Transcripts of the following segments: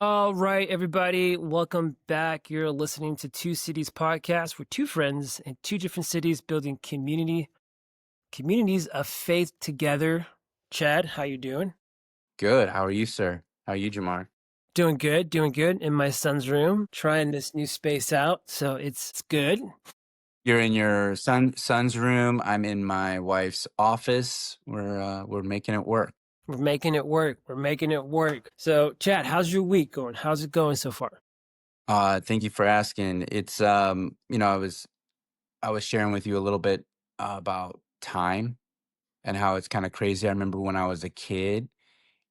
All right, everybody, welcome back. You're listening to Two Cities Podcast. We're two friends in two different cities building communities of faith together. Chad, how you doing? Good. How are you, sir? How are you, Jamar? Doing good in my son's room, trying this new space out. So it's good. You're in your son's room. I'm in my wife's office. We're making it work. We're making it work. We're making it work. So, Chad, how's your week going? How's it going so far? Thank you for asking. It's I was sharing with you a little bit about time and how it's kind of crazy. I remember when I was a kid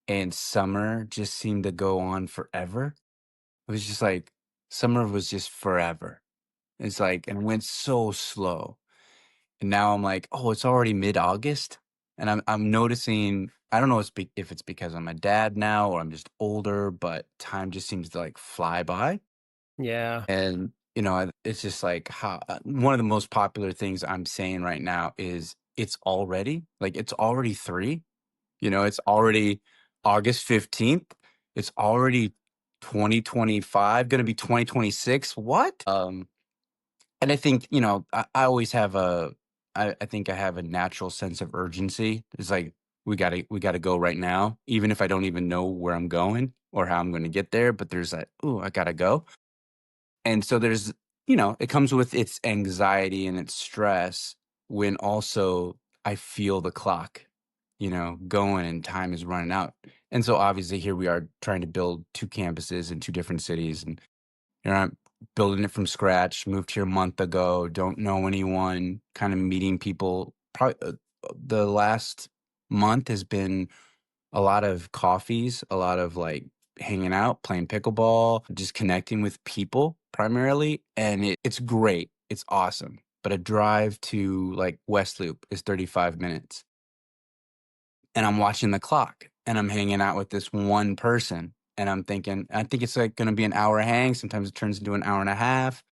and summer just seemed to go on forever. It was just like summer was just forever. It's like and it went so slow. And now I'm like, "Oh, it's already mid-August?" And I'm noticing I don't know if it's because I'm a dad now or I'm just older, but time just seems to, like, fly by. Yeah. And, it's just like how one of the most popular things I'm saying right now is, it's already 3, it's already August 15th. It's already 2025, gonna be 2026. What? And I think, I always have I think I have a natural sense of urgency. It's like we gotta go right now, even if I don't even know where I'm going or how I'm gonna get there, but there's that, "Ooh, I gotta go." And so it comes with its anxiety and its stress when also I feel the clock, going and time is running out. And so obviously here we are trying to build 2 campuses in 2 different cities, and I'm building it from scratch, moved here a month ago, don't know anyone, kind of meeting people. Probably the last month has been a lot of coffees, a lot of like hanging out, playing pickleball, just connecting with people primarily. And it's great. It's awesome. But a drive to like West Loop is 35 minutes. And I'm watching the clock and I'm hanging out with this one person. And I'm thinking, I think it's like going to be an hour hang. Sometimes it turns into an hour and a half.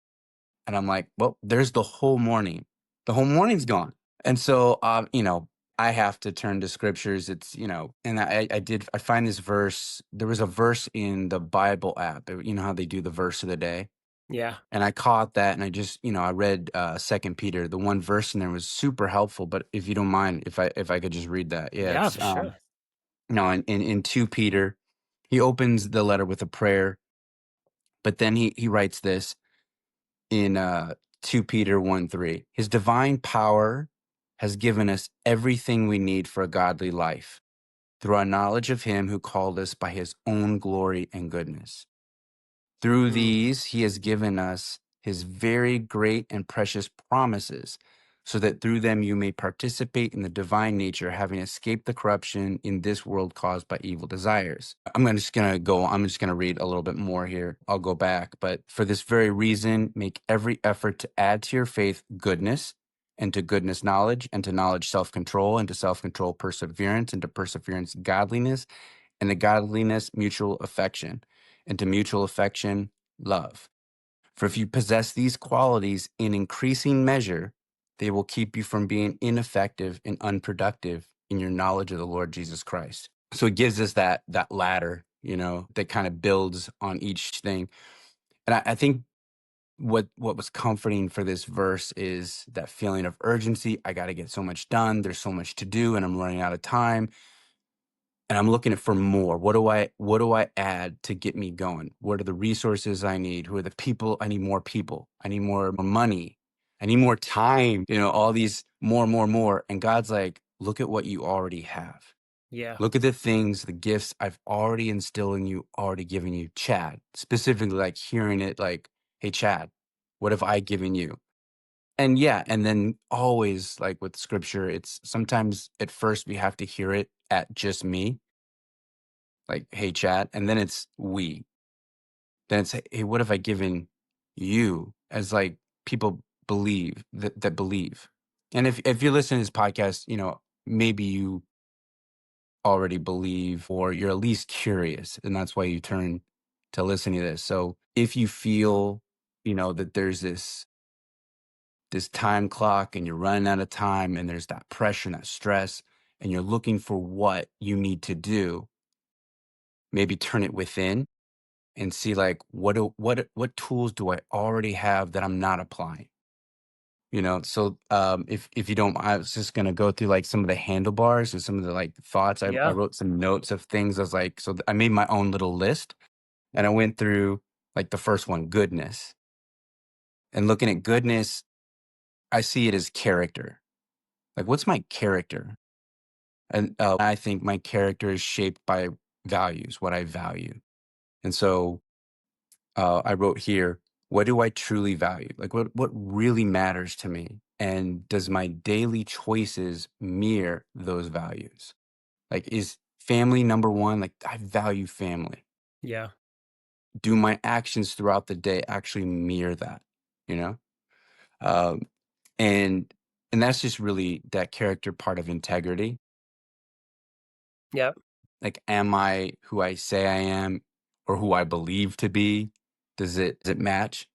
And I'm like, well, there's the whole morning. The whole morning's gone. And so, I have to turn to scriptures. And I find this verse. There was a verse in the Bible app. You know how they do the verse of the day? Yeah. And I caught that and I read 2 Peter. The one verse in there was super helpful. But if you don't mind, if I could just read that. Yeah, Yeah, it's, for sure. no, in 2 Peter, he opens the letter with a prayer, but then he writes this in 2 Peter 1:3. His divine power has given us everything we need for a godly life through our knowledge of him who called us by his own glory and goodness. Through Mm, these, he has given us his very great and precious promises, so that through them you may participate in the divine nature, having escaped the corruption in this world caused by evil desires. I'm just going to read a little bit more here. I'll go back. But for this very reason, make every effort to add to your faith goodness, and to goodness knowledge, and to knowledge self control, and to self control perseverance, and to perseverance godliness, and to godliness mutual affection, and to mutual affection love. For if you possess these qualities in increasing measure, they will keep you from being ineffective and unproductive in your knowledge of the Lord Jesus Christ. So it gives us that ladder, that kind of builds on each thing. And I think what was comforting for this verse is that feeling of urgency. I got to get so much done. There's so much to do, and I'm running out of time. And I'm looking for more. What do I add to get me going? What are the resources I need? Who are the people? I need more people. I need more money. I need more time. All these more, more, more. And God's like, look at what you already have. yeah. Look at the things, the gifts I've already instilled in you, already given you. Chad, specifically like hearing it like, hey, Chad, what have I given you? And yeah, and then always like with scripture, it's sometimes at first we have to hear it at just me, like, "Hey, chat," and then it's "we." Then it's, "Hey, what have I given you?" As, like, people that believe. And if you're listening to this podcast, maybe you already believe or you're at least curious, and that's why you turn to listening to this. So, if you feel, that there's this time clock and you're running out of time and there's that pressure and that stress and you're looking for what you need to do, maybe turn it within. and see like what tools do I already have that I'm not applying? So if you don't, I was just gonna go through like some of the handlebars and some of the like thoughts. I Yeah. wrote some notes of things. I was like, I made my own little list, and I went through like the first one, goodness, and looking at goodness, I see it as character. Like, what's my character? And I think my character is shaped by values, what I value. And so I wrote here, what do I truly value? Like what really matters to me? And does my daily choices mirror those values? Like is family number one? Like I value family. Yeah. Do my actions throughout the day actually mirror that? You know? Um, and and that's just really that character part of integrity. Yep. Like am I who I say I am or who I believe to be? Does it match?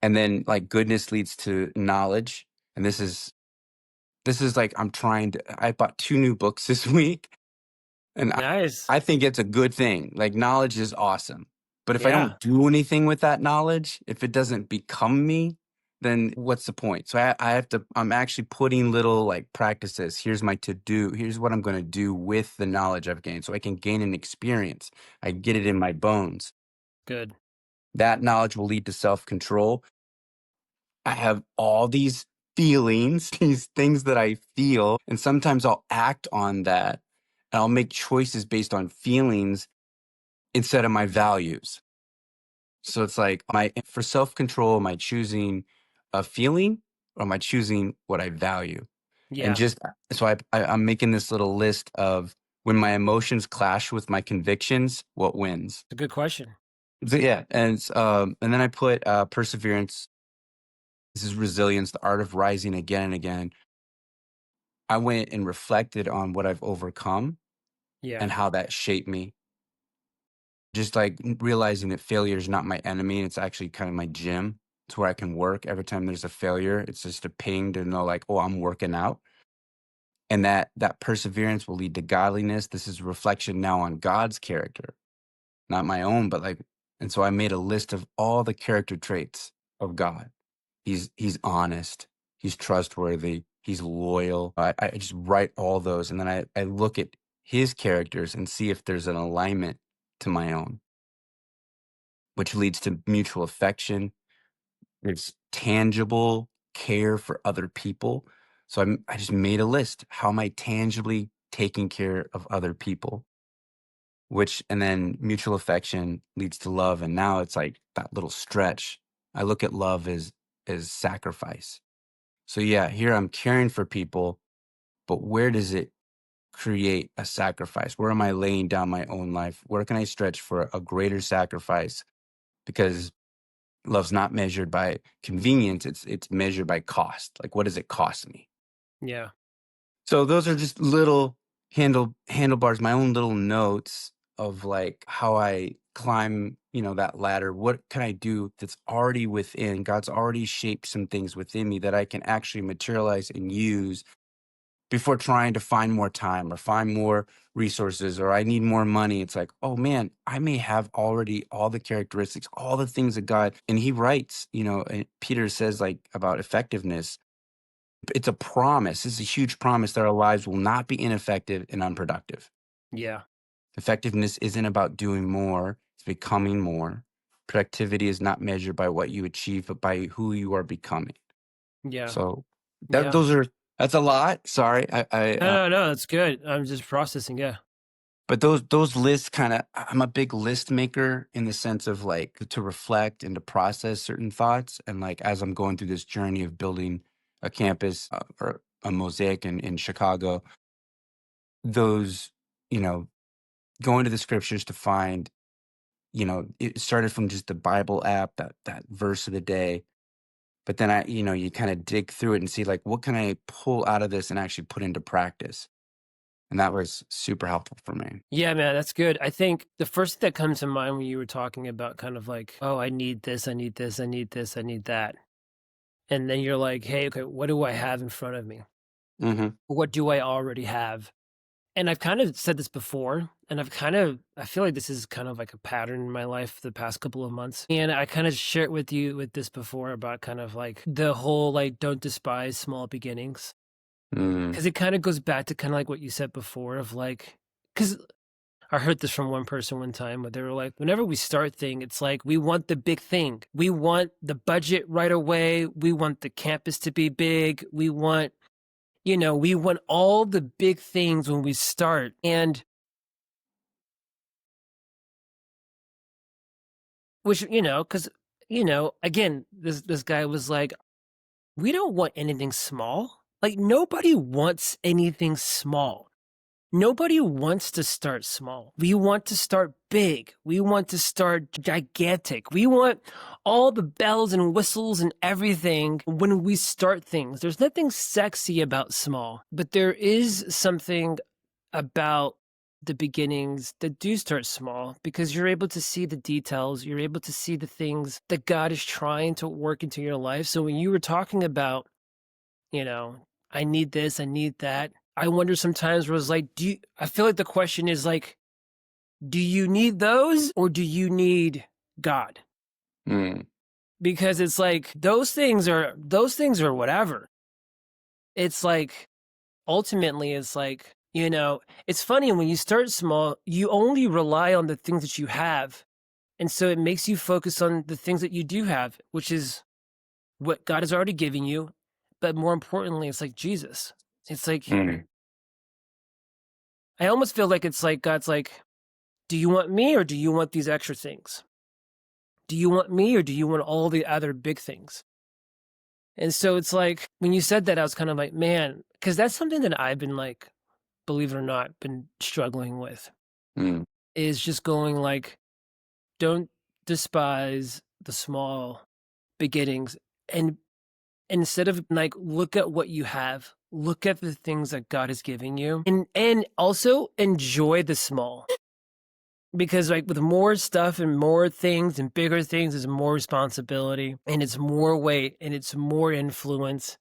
And then like goodness leads to knowledge. And this is like I bought 2 new books this week, and Nice. I think it's a good thing. Like knowledge is awesome. But if I Yeah. don't do anything with that knowledge, if it doesn't become me, then what's the point? So I'm actually putting little like practices. Here's my to do. Here's what I'm going to do with the knowledge I've gained so I can gain an experience. I get it in my bones. Good. That knowledge will lead to self-control. I have all these feelings, these things that I feel, and sometimes I'll act on that and I'll make choices based on feelings instead of my values. So it's like, for self control, am I choosing a feeling or am I choosing what I value? And Yeah. just so I'm making this little list of when my emotions clash with my convictions, what wins? It's a good question. So, yeah. And then I put perseverance. This is resilience, the art of rising again and again. I went and reflected on what I've overcome Yeah. and how that shaped me. Just like realizing that failure is not my enemy. It's actually kind of my gym. It's where I can work. Every time there's a failure, it's just a ping to know like, oh, I'm working out. And that perseverance will lead to godliness. This is a reflection now on God's character, not my own, but like, and so I made a list of all the character traits of God. He's honest. He's trustworthy. He's loyal. I just write all those, and then I look at his characters and see if there's an alignment to my own, which leads to mutual affection. There's tangible care for other people. So I just made a list. How am I tangibly taking care of other people? Which and then mutual affection leads to love, and now it's like that little stretch. I look at love as sacrifice. So yeah, here I'm caring for people, but where does it create a sacrifice? Where am I laying down my own life? Where can I stretch for a greater sacrifice? Because love's not measured by convenience, it's measured by cost. Like what does it cost me? Yeah. So those are just little handlebars, my own little notes of like how I climb, that ladder. What can I do that's already within? God's already shaped some things within me that I can actually materialize and use before trying to find more time or find more resources or I need more money. It's like, oh man, I may have already all the characteristics, all the things that God, and he writes, and Peter says like about effectiveness. It's a promise. It's a huge promise that our lives will not be ineffective and unproductive. Yeah. Effectiveness isn't about doing more, it's becoming more. Productivity is not measured by what you achieve, but by who you are becoming. Yeah. So that Yeah. those are that's a lot. Sorry, No, no, no, that's good. I'm just processing. Yeah. but those lists kinda I'm a big list maker in the sense of, like, to reflect and to process certain thoughts, and, like, as I'm going through this journey of building a campus, or a mosaic in Chicago, those you know, going to the scriptures to find it started from just the Bible app, that verse of the day, but then you kinda dig through it and see, like, what can I pull out of this and actually put into practice? And that was super helpful for me. Yeah, man, that's good. I think the first thing that comes to mind when you were talking about kind of like, oh, I need this, I need this, I need this, I need that. And then you're like, hey, okay, what do I have in front of me? Mhm. What do I already have? and I've kind of said this before, and I feel like this is kind of like a pattern in my life the past couple of months. And I kind of shared with you with this before about kind of like the whole like don't despise small beginnings. Mm, Cause it kind of goes back to kind of like what you said before of like, cause I heard this from one person one time where they were like, whenever we start thing, it's like we want the big thing. We want the budget right away. We want the campus to be big. We want, we want all the big things when we start. And which, because, again, this guy was like, we don't want anything small. Like nobody wants anything small. Nobody wants to start small. We want to start big. We want to start gigantic. We want all the bells and whistles and everything when we start things. There's nothing sexy about small, but there is something about the beginnings that do start small because you're able to see the details. You're able to see the things that God is trying to work into your life. So when you were talking about, I need this, I need that. I wonder sometimes was like, I feel like the question is like, do you need those or do you need God? mm, Because it's like those things are whatever. It's like ultimately it's like, it's funny when you start small, you only rely on the things that you have. And so it makes you focus on the things that you do have, which is what God has already given you. But more importantly, it's like Jesus. It's like mm, I almost feel like it's like God's like, do you want me or do you want these extra things? Do you want me or do you want all the other big things? And so it's like when you said that, I was kind of like, man, because that's something that I've been like, believe it or not, been struggling with mm, is just going like, don't despise the small beginnings. And instead of like, look at what you have, look at the things that God is giving you and also enjoy the small. Because like with more stuff and more things and bigger things is more responsibility and it's more weight and it's more influence.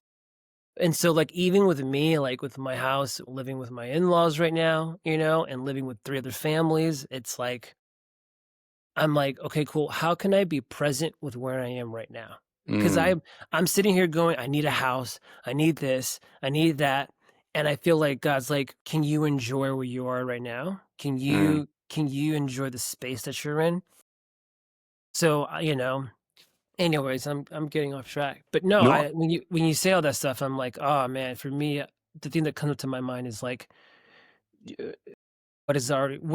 And so like even with me, like with my house, living with my in-laws right now, and living with 3 other families, it's like I'm like, okay, cool. How can I be present with where I am right now? Because mm, I'm sitting here going, I need a house, I need this, I need that. And I feel like God's like, can you enjoy where you are right now? Can mm. you enjoy the space that you're in? So, anyways, I'm getting off track. But no, No, when you say all that stuff, I'm like, oh man, for me, the thing that comes up to my mind is like, uh, what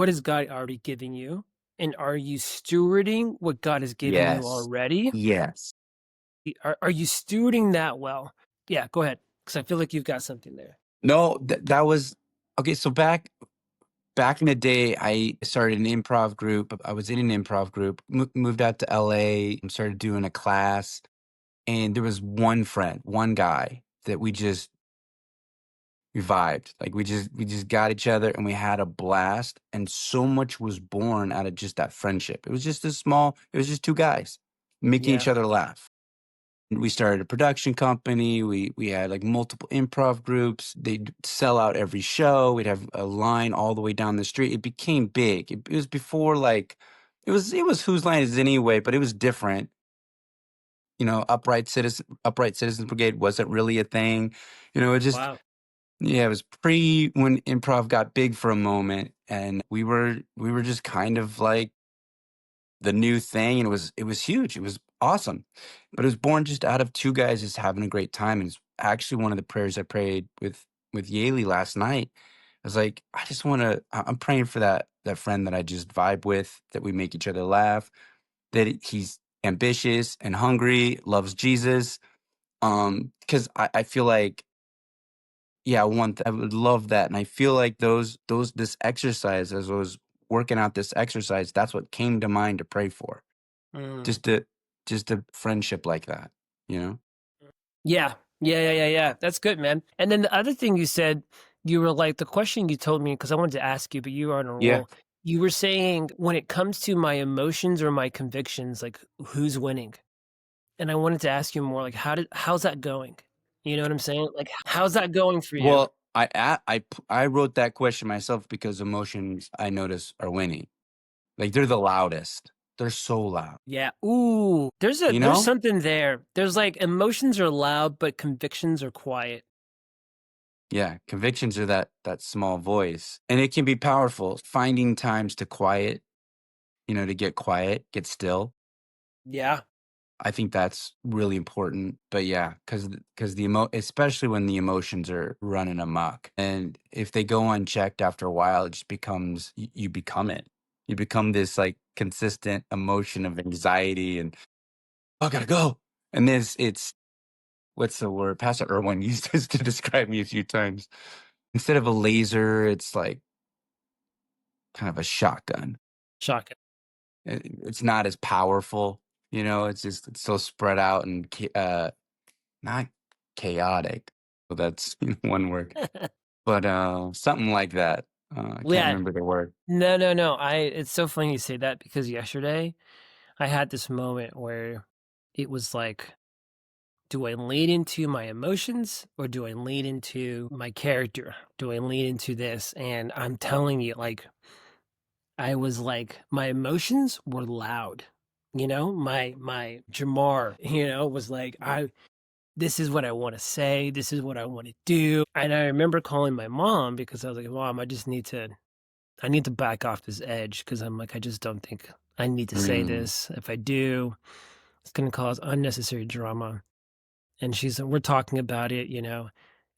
is God already giving you? And are you stewarding what God has given you yes, already? yes. Are you stewarding that well? Yeah, go ahead. Because I feel like you've got something there. No, that was okay. So back in the day, I started an improv group. I was in an improv group. Moved out to LA. And started doing a class, and there was one friend, one guy that we vibed. Like we just got each other, and we had a blast. And so much was born out of just that friendship. It was just a small. It was just two guys making each Yeah. other laugh. We started a production company. We had like multiple improv groups. They'd sell out every show. We'd have a line all the way down the street. It became big. It was before like it was Whose Line Is It Anyway, but it was different. Upright Citizens Brigade wasn't really a thing. It just Wow. yeah, it was pre when improv got big for a moment, and we were just kind of like the new thing, and it was huge. It was awesome. But it was born just out of two guys just having a great time. And it's actually one of the prayers I prayed with Yaley last night. I was like, I just want to. I'm praying for that friend that I just vibe with, that we make each other laugh, that he's ambitious and hungry, loves Jesus. Because I feel like, yeah, I would love that, and I feel like those this exercise, as I was working out this exercise, that's what came to mind to pray for. Mm. Just a friendship like that, you know? Yeah. Yeah, yeah, yeah, yeah. That's good, man. And then the other thing you said, you were like, the question you told me, because I wanted to ask you, but you are on a Yeah. roll. You were saying, when it comes to my emotions or my convictions, like who's winning? And I wanted to ask you more, like, how's that going? You know what I'm saying? Like, how's that going for Well, you? I wrote that question myself because emotions I notice are winning. Like they're the loudest. They're so loud. Yeah. Ooh, You there's know? something there. There's like emotions are loud, but convictions are quiet. Yeah, convictions are that small voice, and it can be powerful. Finding times to quiet, to get quiet, get still. Yeah. I think that's really important. But yeah, because especially when the emotions are running amok, and if they go unchecked after a while, it just becomes you become it. You become this like consistent emotion of anxiety and "Oh, I gotta go. And this it's what's the word? Pastor Irwin used this to describe me a few times. Instead of a laser, it's like kind of a shotgun. Shocking. It's not as powerful, it's so spread out and not chaotic. Well, that's one word, but something like that. I can't Yeah. remember the word. No, no, no. It's so funny you say that because yesterday I had this moment where it was like, do I lean into my emotions or do I lean into my character? Do I lean into this? And I'm telling you, like, I was like, my emotions were loud. My Jamar, was like, this is what I want to say. This is what I want to do. And I remember calling my mom because I was like, Mom, I need to back off this edge because I'm like, I just don't think I need to say Mm. this. If I do, it's going to cause unnecessary drama. And we're talking about it,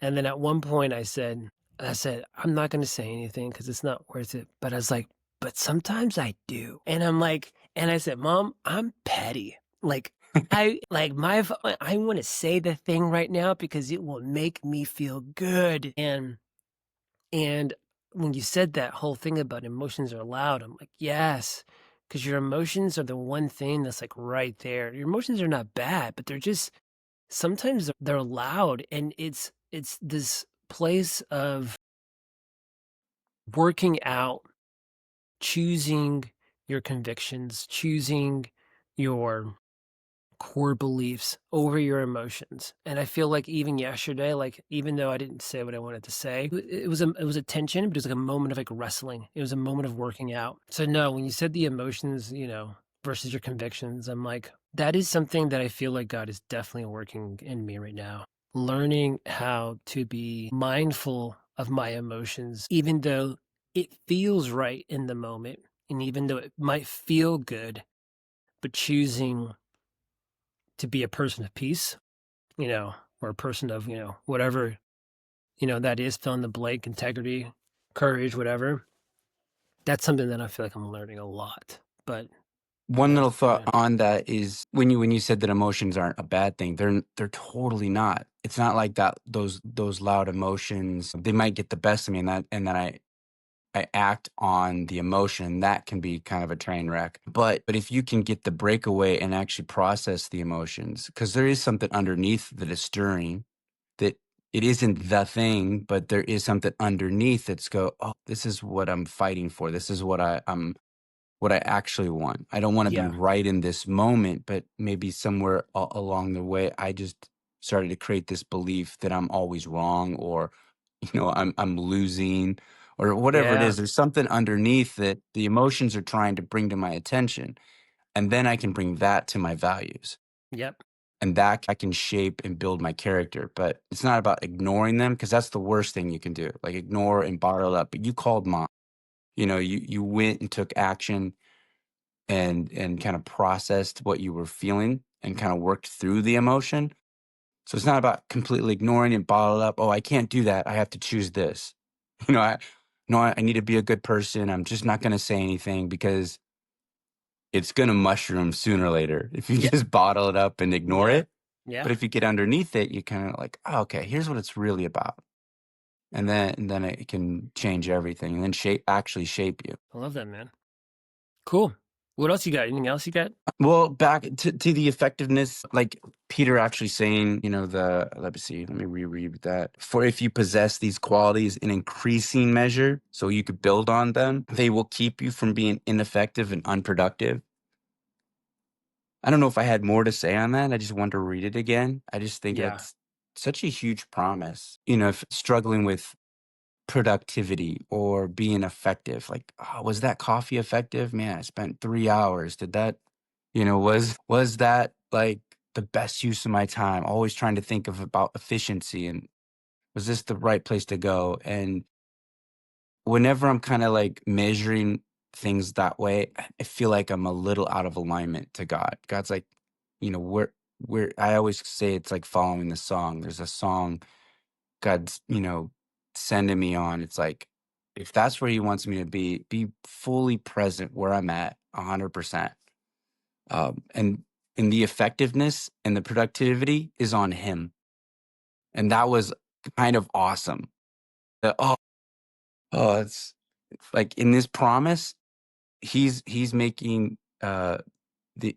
And then at one point I said, I'm not going to say anything because it's not worth it. But I was like, but sometimes I do. And I'm like, and I said, Mom, I'm petty. Like, I want to say the thing right now because it will make me feel good. And when you said that whole thing about emotions are loud, I'm like, yes, because your emotions are the one thing that's like right there. Your emotions are not bad, but they're just sometimes they're loud, and it's this place of working out, choosing your convictions, choosing your core beliefs over your emotions. And I feel like even yesterday, like even though I didn't say what I wanted to say, it was a tension, but it was like a moment of like wrestling. It was a moment of working out. So no, when you said the emotions, versus your convictions, I'm like, that is something that I feel like God is definitely working in me right now. Learning how to be mindful of my emotions, even though it feels right in the moment, and even though it might feel good, but choosing to be a person of peace, or a person of, whatever, that is, fill in the blank, integrity, courage, whatever. That's something that I feel like I'm learning a lot. But One yeah, little thought man. on that is when you said that emotions aren't a bad thing, they're totally not. It's not like that. Those loud emotions, they might get the best of me, and then I act on the emotion, that can be kind of a train wreck. But if you can get the breakaway and actually process the emotions, because there is something underneath that is stirring, that it isn't the thing, but there is something underneath that's oh, this is what I'm fighting for. This is what I actually want. I don't want to be Yeah. right in this moment, but maybe somewhere along the way, I just started to create this belief that I'm always wrong, or I'm losing, or whatever it Yeah. is. There's something underneath that the emotions are trying to bring to my attention, and then I can bring that to my values, Yep. and that I can shape and build my character. But it's not about ignoring them, because that's the worst thing you can do. Like ignore and bottle up. But you called mom. You went and took action and kind of processed what you were feeling and kind of worked through the emotion. So it's not about completely ignoring and bottle up. Oh, I can't do that. I have to choose this. You know, I no, I need to be a good person. I'm just not going to say anything because it's going to mushroom sooner or later if you Yeah. just bottle it up and ignore Yeah. it. But Yeah. if you get underneath it, you kind of like, oh, okay, here's what it's really about. And then it can change everything and then actually shape you. I love that, man. Cool. What else you got? Anything else you got? Well, back to the effectiveness, like Peter actually saying, let me see, let me reread that. For if you possess these qualities in increasing measure, so you could build on them, they will keep you from being ineffective and unproductive. I don't know if I had more to say on that. I just wanted to read it again. I just think Yeah. that's such a huge promise. If struggling with productivity or being effective. Like, oh, was that coffee effective? Man, I spent 3 hours. Did that, was that like the best use of my time? Always trying to think of about efficiency and was this the right place to go? And whenever I'm kind of like measuring things that way, I feel like I'm a little out of alignment to God. God's like, we're I always say it's like following the song. There's a song God's, sending me on. It's like, if that's where he wants me to be fully present where I'm at 100%. And the effectiveness and the productivity is on him. And that was kind of awesome. The- oh, it's like in this promise, he's making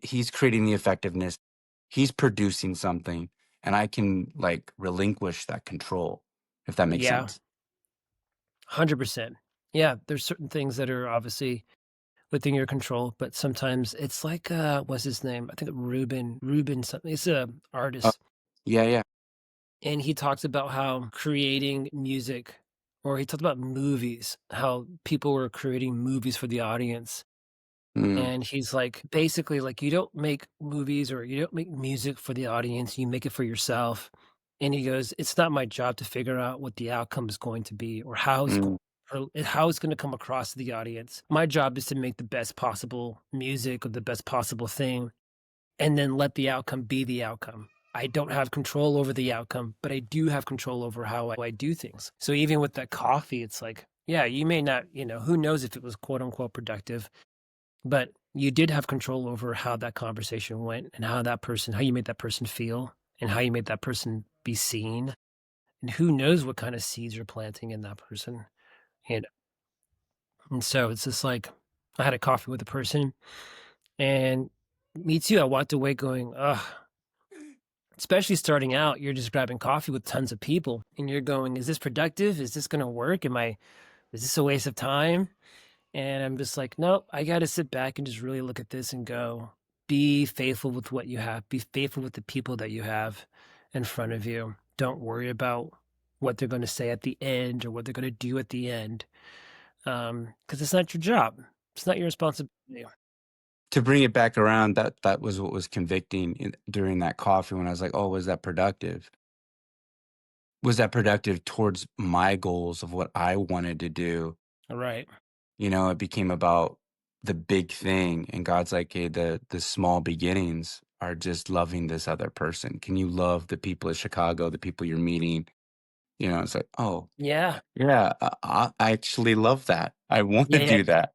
he's creating the effectiveness. He's producing something and I can like relinquish that control, if that makes Yeah, sense. 100%. Yeah, there's certain things that are obviously within your control, but sometimes it's like, what's his name? I think Ruben something. He's a Uh, artist, yeah, yeah. and he talks about how creating music, or he talked about movies, how people were creating movies for the audience. Mm, And he's like, basically, like, you don't make movies or you don't make music for the audience, you make it for yourself. And he goes, it's not my job to figure out what the outcome is going to be or mm, how it's going to come across to the audience. My job is to make the best possible music or the best possible thing and then let the outcome be the outcome. I don't have control over the outcome, but I do have control over how I do things. So even with that coffee, it's like, yeah, you may not, who knows if it was quote unquote productive, but you did have control over how that conversation went and how you made that person feel and how you made that person be seen. And who knows what kind of seeds you're planting in that person. And and so it's just like I had a coffee with a person and me too. I walked away going, ugh, especially starting out, you're just grabbing coffee with tons of people and you're going, is this productive? Is this gonna work? Is this a waste of time? And I'm just like, nope, I got to sit back and just really look at this and go, be faithful with what you have, be faithful with the people that you have in front of you. Don't worry about what they're going to say at the end or what they're going to do at the end. Because it's not your job, it's not your responsibility. to bring it back around, that was what was convicting during that coffee when I was like, "Oh, was that productive? Was that productive towards my goals of what I wanted to do?" All right. It became about the big thing, and God's like, "Hey, the small beginnings are just loving this other person. Can you love the people of Chicago, the people you're meeting?" It's like, "Oh, Yeah. yeah, I actually love that. I want to Yeah. Yeah. do that.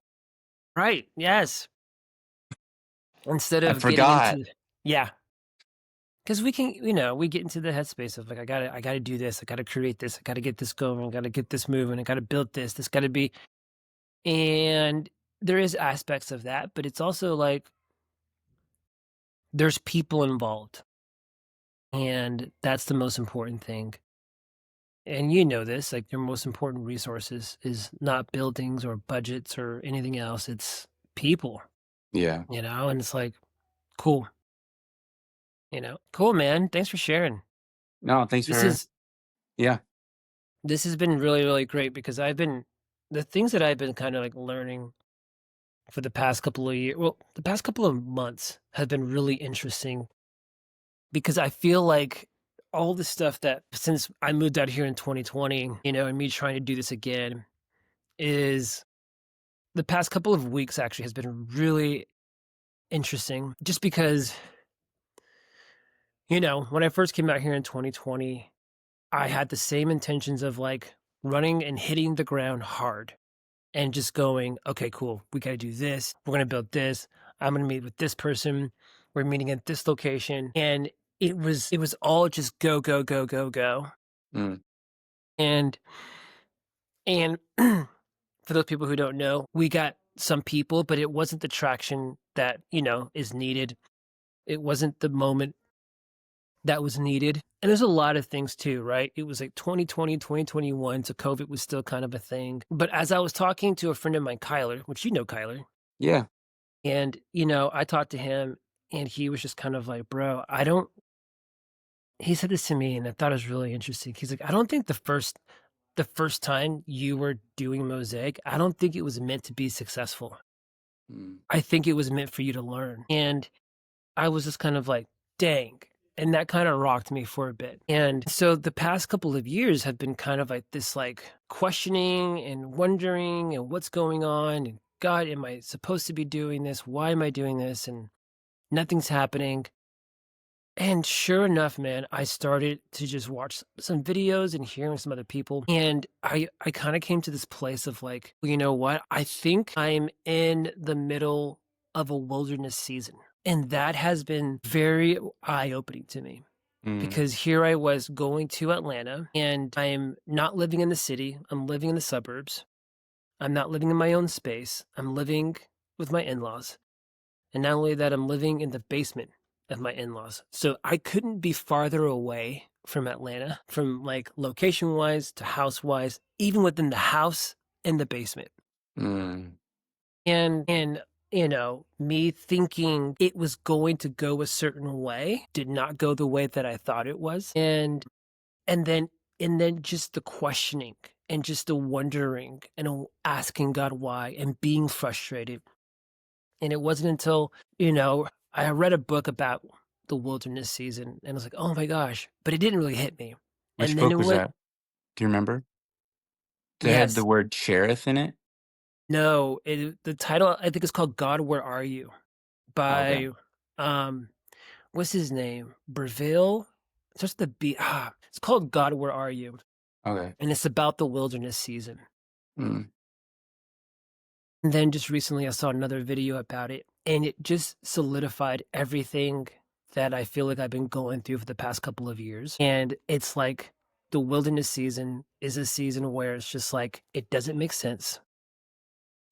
Right. Yes. Instead I of getting forgot." into, yeah. Because we can, we get into the headspace of like, I gotta do this, I gotta create this, I gotta get this going, I gotta get this moving, I gotta build this gotta be. And there is aspects of that, but it's also like there's people involved, and that's the most important thing. And you know this, like your most important resources is not buildings or budgets or anything else. It's people, Yeah. and it's like, cool, cool, man. Thanks for sharing. No, thanks This for is yeah. this has been really, really great because the things that I've been kind of like learning for the past couple of years, well, the past couple of months have been really interesting because I feel like all the stuff that since I moved out here in 2020, and me trying to do this again is the past couple of weeks actually has been really interesting just because, when I first came out here in 2020, I had the same intentions of like running and hitting the ground hard and just going, okay, cool. We got to do this. We're going to build this. I'm going to meet with this person. We're meeting at this location. And it was all just go, go, go, go, go. Mm, And And for those people who don't know, we got some people, but it wasn't the traction that, is needed. It wasn't the moment that was needed. And there's a lot of things too, right? It was like 2020, 2021, so COVID was still kind of a thing. But as I was talking to a friend of mine, Kyler, which you know Kyler, yeah. and, I talked to him and he was just kind of like, bro, he said this to me and I thought it was really interesting. He's like, I don't think the first the first time you were doing Mosaic, I don't think it was meant to be successful. Mm, I think it was meant for you to learn. And I was just kind of like, dang. And that kind of rocked me for a bit. And so the past couple of years have been kind of like this like questioning and wondering and what's going on. And God, am I supposed to be doing this? Why am I doing this? And nothing's happening. And sure enough, man, I started to just watch some videos and hearing some other people. And I kind of came to this place of like, well, you know what? I think I'm in the middle of a wilderness season. And that has been very eye-opening to me mm, because here I was going to Atlanta and I'm not living in the city. I'm living in the suburbs. I'm not living in my own space. I'm living with my in-laws. And not only that, I'm living in the basement of my in-laws. So I couldn't be farther away from Atlanta, from like location wise to house wise, even within the house and the basement. mm, And you know, me thinking it was going to go a certain way did not go the way that I thought it was. And then and then just the questioning and just the wondering and asking God why and being frustrated. And it wasn't until, you know, I read a book about the wilderness season and I was like, "Oh my gosh," but it didn't really hit me. which And then book it was went, that? Do you remember? They had the yes, word "cherith" in it? no, the title I think is called God, Where Are You? Okay, By, um, what's his name? Breville? It's just the B it's called God, Where Are You? okay. And it's about the wilderness season. Mm, And then just recently I saw another video about it, and it just solidified everything that I feel like I've been going through for the past couple of years. And it's like the wilderness season is a season where it's just like it doesn't make sense.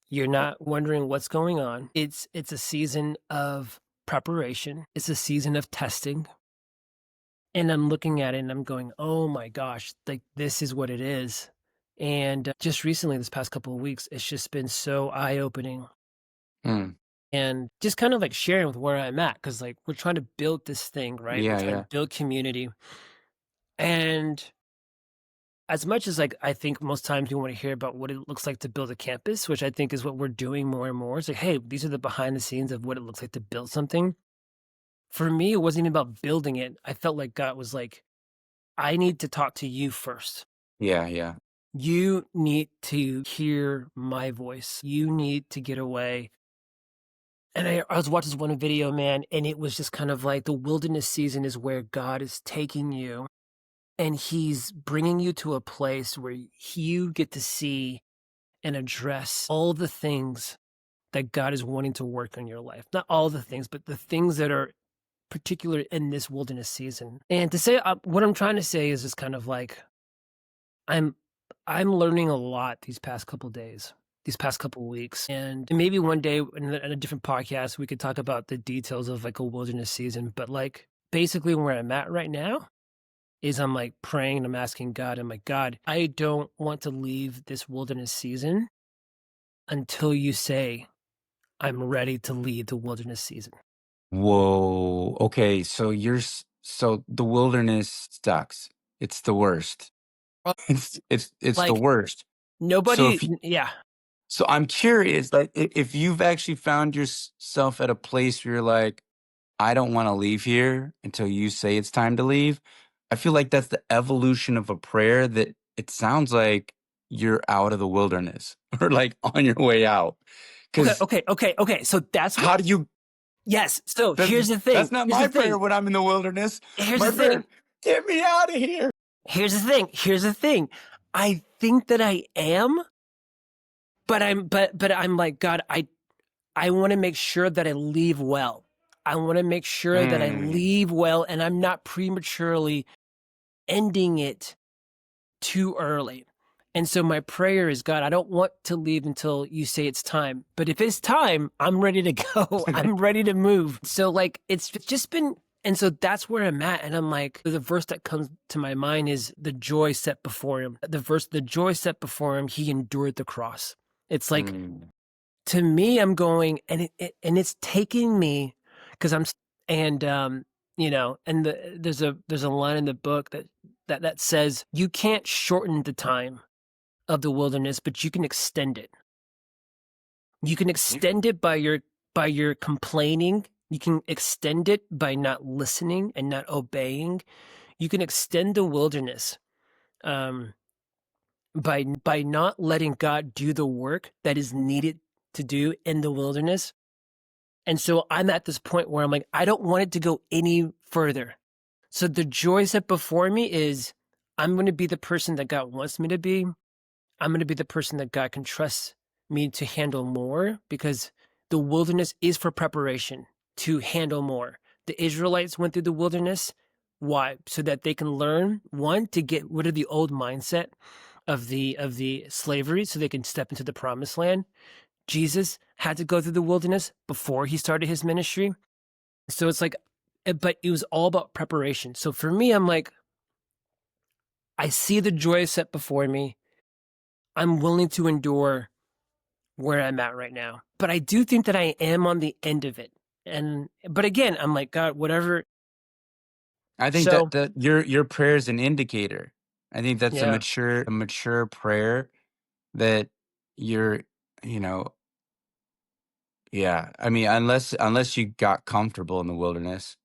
You're not wondering what's going on. It's a season of preparation. It's a season of testing. And I'm looking at it and I'm going, "Oh my gosh, like this is what it is." And just recently, this past couple of weeks, it's just been so eye-opening mm. and just kind of like sharing with where I'm at because like we're trying to build this thing, right? We're Yeah, trying to yeah. build community. And as much as like I think most times we want to hear about what it looks like to build a campus, which I think is what we're doing more and more. It's like, hey, these are the behind the scenes of what it looks like to build something. For me, it wasn't even about building it. I felt like God was like, I need to talk to you first. Yeah, yeah. You need to hear my voice. You need to get away. And I was watching this one video, man, and it was just kind of like the wilderness season is where God is taking you and he's bringing you to a place where you get to see and address all the things that God is wanting to work on your life. Not all the things, but the things that are particular in this wilderness season. And to say what I'm trying to say is just kind of like I'm I'm learning a lot these past couple days, these past couple weeks, and maybe one day in a different podcast we could talk about the details of like a wilderness season. But like basically where I'm at right now is I'm like praying and I'm asking God, I'm like, God, I don't want to leave this wilderness season until you say I'm ready to leave the wilderness season. Whoa. Okay, so so the wilderness sucks. It's the worst. Uh, It's the Like worst. So nobody, if you, yeah. so I'm curious, like if you've actually found yourself at a place where you're like, I don't want to leave here until you say it's time to leave. I feel like that's the evolution of a prayer that it sounds like you're out of the wilderness or like on your way out. Okay, Cause okay, okay, okay. So that's what, how do you yes. So that here's the thing. that's not Here's the my prayer thing. when I'm in the wilderness. Here's My the prayer, thing. get me out of here. Here's the thing. Here's the thing. I think that I am, but I'm like, God, I want to make sure that I leave well. I want to make sure that I Mm, leave well and I'm not prematurely ending it too early. And so my prayer is, God, I don't want to leave until you say it's time. But if it's time, I'm ready to go. I'm ready to move. So like it's just been and so that's where I'm at. And I'm like, the verse that comes to my mind is the joy set before him. The joy set before him, he endured the cross. It's like mm, to me, I'm going and and it's taking me because and you know, and there's a line in the book that says you can't shorten the time of the wilderness, but you can extend it. You can Yeah. extend it by your complaining. You can extend it by not listening and not obeying. You can extend the wilderness um, by not letting God do the work that is needed to do in the wilderness. And so I'm at this point where I'm like, I don't want it to go any further. So the joy set before me is I'm going to be the person that God wants me to be. I'm going to be the person that God can trust me to handle more, because the wilderness is for preparation to handle more. The Israelites went through the wilderness. Why? So that they can learn, one, to get rid of the old mindset of the slavery so they can step into the promised land. Jesus had to go through the wilderness before he started his ministry. So it's like, but it was all about preparation. So for me, I'm like, I see the joy set before me. I'm willing to endure where I'm at right now. But I do think that I am on the end of it. But again, I'm like, God, whatever. I think So that your prayer is an indicator. I think that's yeah. a mature prayer that you're, you know, yeah. I mean, unless you got comfortable in the wilderness,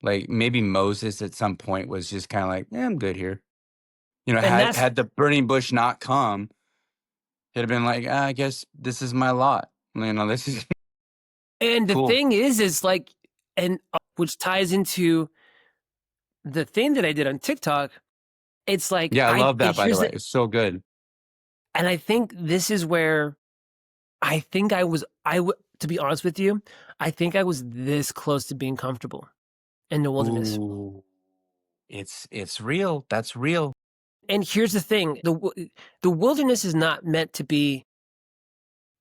like maybe Moses at some point was just kind of like, yeah, I'm good here. You know, And that's, had the burning bush not come, he'd have been like, I guess this is my lot. You know, this is and the cool. thing is like, and which ties into the thing that I did on TikTok. It's like, Yeah, I love and that, by the here's way. the, It's so good. and I think this is where I think to be honest with you, I think I was this close to being comfortable in the wilderness. Ooh, it's real. That's real. And here's the thing, the wilderness is not meant to be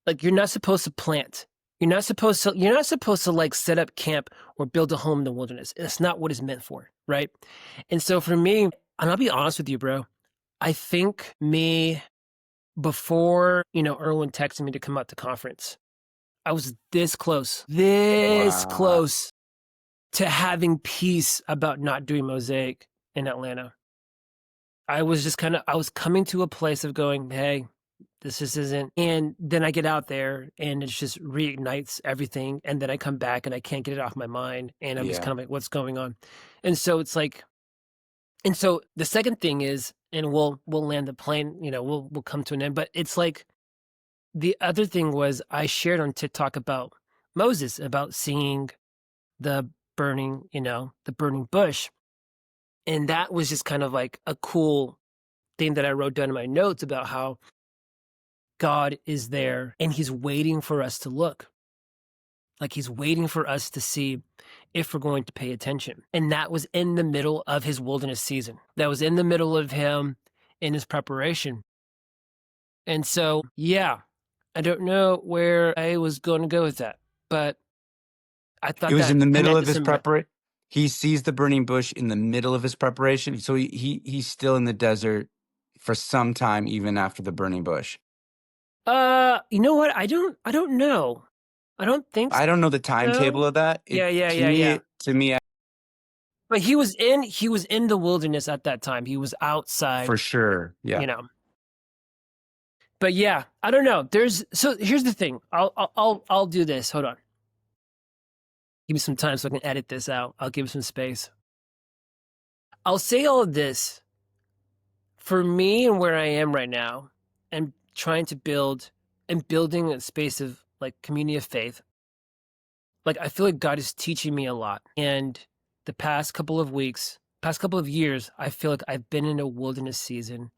like, you're not supposed to plant. You're not supposed to like set up camp or build a home in the wilderness. That's not what it's meant for, right? And so for me, and I'll be honest with you, bro, I think me before, Erwin texted me to come out to conference, I was this Wow. close to having peace about not doing Mosaic in Atlanta. I was coming to a place of going, hey, this just isn't. And then I get out there and it just reignites everything. And then I come back and I can't get it off my mind. And I'm just Yeah. kind of like, what's going on? And so it's like, and so the second thing is, and we'll land the plane, we'll come to an end. But it's like the other thing was I shared on TikTok about Moses, about seeing the the burning bush. And that was just kind of like a cool thing that I wrote down in my notes about how God is there and he's waiting for us to look. Like he's waiting for us to see if we're going to pay attention. And that was in the middle of his wilderness season. That was in the middle of him in his preparation. And so, yeah, I don't know where I was going to go with that, but I It thought was that in the middle of connected his some. preparation. He sees the burning bush in the middle of his preparation. So he's still in the desert for some time, even after the burning bush. You know what? I don't know. I don't think I don't know the timetable so. of that. Yeah, yeah, To yeah, me, yeah. to me, But he was in the wilderness at that time. He was for outside, sure. Yeah. you know. But yeah, I don't know. So here's the thing. I'll do this. Hold on. Give me some time so I can edit this out. I'll give some space. I'll say all of this for me and where I am right now and trying to building a space of like community of faith. Like I feel like God is teaching me a lot. And the past couple of weeks, past couple of years, I feel like I've been in a wilderness season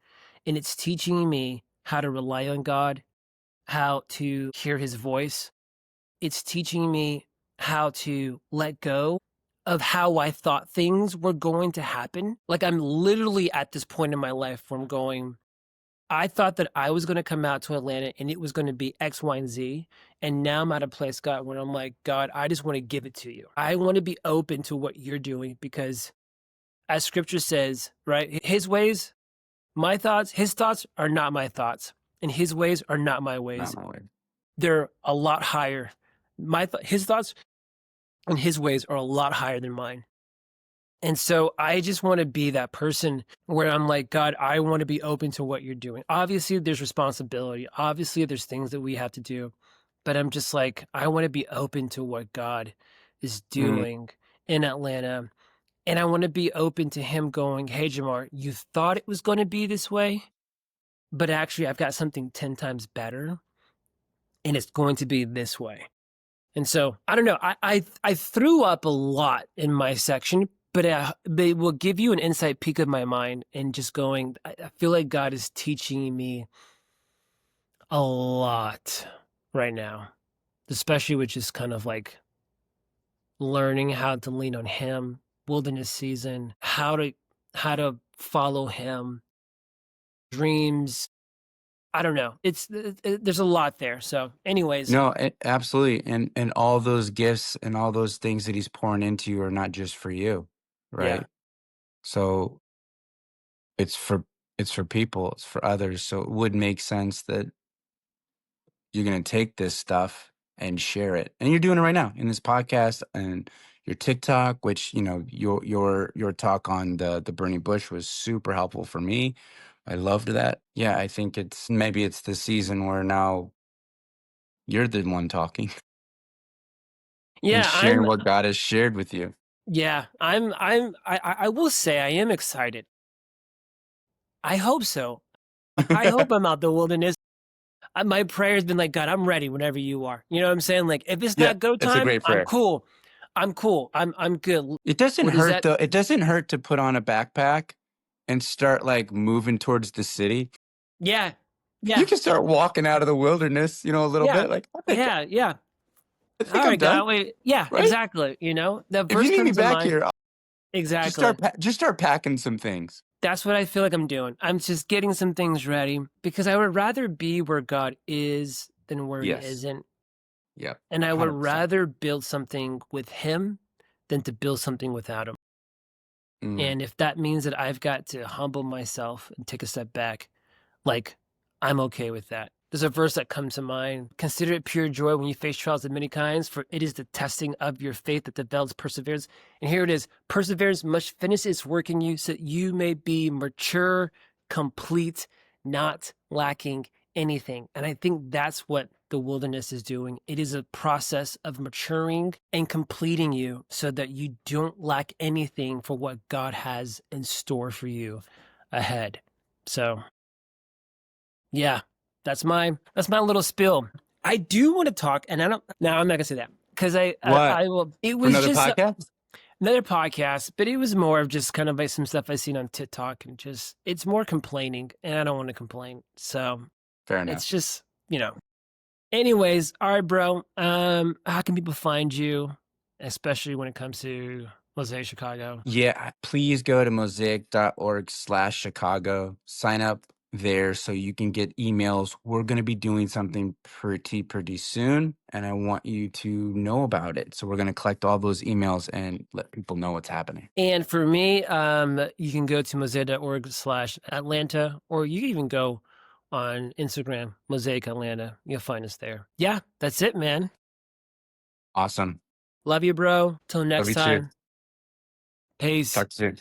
and it's teaching me how to rely on God, how to hear his voice. It's teaching me how to let go of how I thought things were going to happen. Like I'm literally at this point in my life where I'm going, I thought that I was going to come out to Atlanta and it was going to be X, Y, and Z. And now I'm at a place, God, where I'm like, God, I just want to give it to you. I want to be open to what you're doing because, as scripture says, right, his ways, his thoughts are not my thoughts, and his ways are not my Not ways. my way. They're a lot higher. His thoughts and his ways are a lot higher than mine. And so I just want to be that person where I'm like, God, I want to be open to what you're doing. Obviously, there's responsibility. Obviously, there's things that we have to do. But I'm just like, I want to be open to what God is Mm. doing in Atlanta. And I want to be open to him going, hey, Jamar, you thought it was going to be this way, but actually, I've got something 10 times better, and it's going to be this way. And so I don't know. I threw up a lot in my section, but they will give you an inside peek of my mind and just going. I feel like God is teaching me a lot right now, especially with just kind of like learning how to lean on Him, wilderness season, how to follow Him, dreams. I don't know. There's a lot there. So, anyways, No, absolutely. And all those gifts and all those things that he's pouring into you are not just for you, yeah, right? So it's for it's for people, it's for others. So it would make sense that you're going to take this stuff and share it. And you're doing it right now in this podcast and your TikTok, which, you know, your talk on the burning bush was super helpful for me. I loved that. Yeah, I think maybe it's the season where now you're the one talking and yeah. sharing what God has shared with you. I will say I am excited. I hope so. I hope I'm out the wilderness. My prayer has been like, God, I'm ready whenever you are. You know what I'm saying? Like, if it's Yeah, not go it's a time, great I'm prayer. cool. I'm cool. I'm good. It doesn't What is hurt that? though. It doesn't hurt to put on a backpack and start like moving towards the city. Yeah. You Yeah. can start walking out of the wilderness, you know, a little Yeah. bit. Like, Yeah. Yeah. I All think I'm right, done, God. Wait. Yeah, right? exactly. You know, the If you verse need me comes to back mind. here, I'll Exactly. just start packing some things. That's what I feel like I'm doing. I'm just getting some things ready because I would rather be where God is than where he Yes. isn't. Yep. And I would 100%. rather build something with him than to build something without him. Mm. And if that means that I've got to humble myself and take a step back, like, I'm okay with that. There's a verse that comes to mind. Consider it pure joy when you face trials of many kinds, for it is the testing of your faith that develops perseverance. And here it is: perseverance must finish its work in you so that you may be mature, complete, not lacking anything. And I think that's what the wilderness is doing. It is a process of maturing and completing you so that you don't lack anything for what God has in store for you ahead. So, yeah, that's my little spill. I do want to talk, and I don't. No, I'm not gonna say that because What? I will. It For was another just podcast? another podcast, but it was more of just kind of like some stuff I seen on TikTok, and just it's more complaining, and I don't want to complain. So Fair it's enough. just Anyways, all right, bro. How can people find you, especially when it comes to Mosaic Chicago? Yeah, please go to mosaic.org/Chicago. Sign up there so you can get emails. We're going to be doing something pretty soon, and I want you to know about it. So we're going to collect all those emails and let people know what's happening. And for me, you can go to mosaic.org/Atlanta, or you can even go on Instagram, Mosaic Atlanta. You'll find us there. Yeah, that's it, man. Awesome. Love you, bro. Till Love next you too. time. Peace. Talk soon.